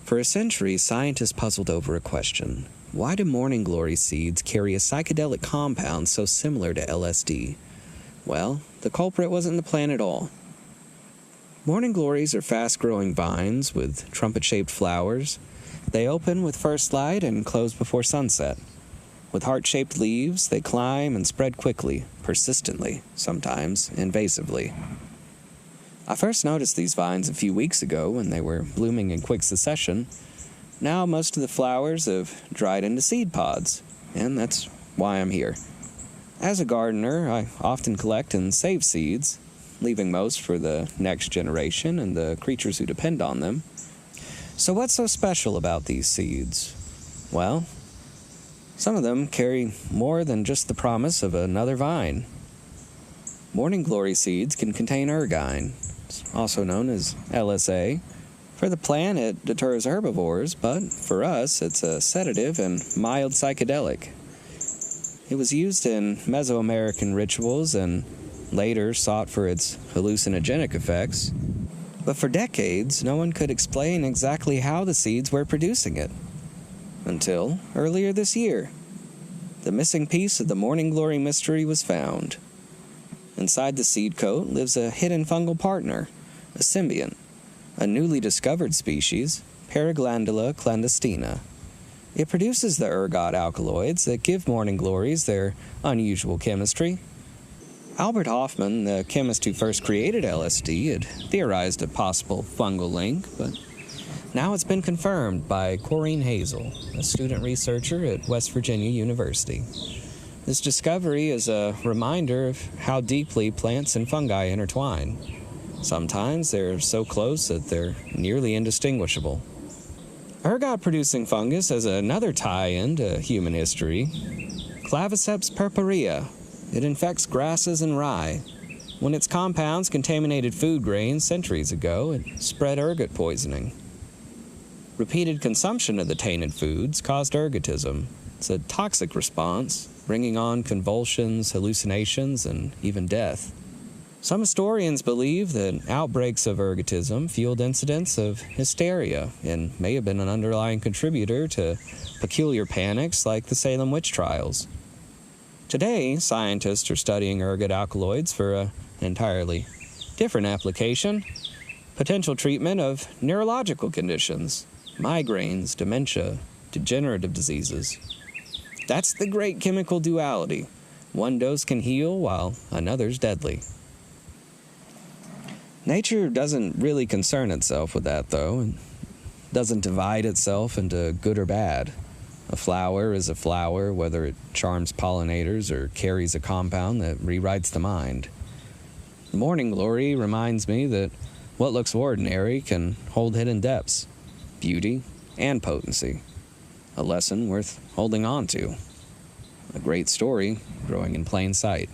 For a century, scientists puzzled over a question. Why do morning glory seeds carry a psychedelic compound so similar to LSD? Well, the culprit wasn't the plant at all. Morning glories are fast-growing vines with trumpet-shaped flowers. They open with first light and close before sunset. With heart-shaped leaves, they climb and spread quickly, persistently, sometimes invasively. I first noticed these vines a few weeks ago when they were blooming in quick succession. Now most of the flowers have dried into seed pods, and that's why I'm here. As a gardener, I often collect and save seeds, leaving most for the next generation and the creatures who depend on them. So what's so special about these seeds? Well, some of them carry more than just the promise of another vine. Morning glory seeds can contain ergine, also known as LSA. For the plant, it deters herbivores, but for us, it's a sedative and mild psychedelic. It was used in Mesoamerican rituals and later sought for its hallucinogenic effects. But for decades, no one could explain exactly how the seeds were producing it. Until earlier this year, the missing piece of the morning glory mystery was found. Inside the seed coat lives a hidden fungal partner, a symbiont, a newly discovered species, Paraglandula clandestina. It produces the ergot alkaloids that give morning glories their unusual chemistry. Albert Hofmann, the chemist who first created LSD, had theorized a possible fungal link, but now it's been confirmed by Corinne Hazel, a student researcher at West Virginia University. This discovery is a reminder of how deeply plants and fungi intertwine. Sometimes they're so close that they're nearly indistinguishable. Ergot-producing fungus has another tie-in to human history. Claviceps purpurea. It infects grasses and rye. When its compounds contaminated food grains centuries ago, it spread ergot poisoning. Repeated consumption of the tainted foods caused ergotism. It's a toxic response, bringing on convulsions, hallucinations, and even death. Some historians believe that outbreaks of ergotism fueled incidents of hysteria and may have been an underlying contributor to peculiar panics like the Salem witch trials. Today, scientists are studying ergot alkaloids for an entirely different application: potential treatment of neurological conditions, migraines, dementia, degenerative diseases. That's the great chemical duality. One dose can heal while another's deadly. Nature doesn't really concern itself with that, though, and doesn't divide itself into good or bad. A flower is a flower, whether it charms pollinators or carries a compound that rewrites the mind. Morning glory reminds me that what looks ordinary can hold hidden depths, beauty, and potency. A lesson worth holding on to. A great story growing in plain sight.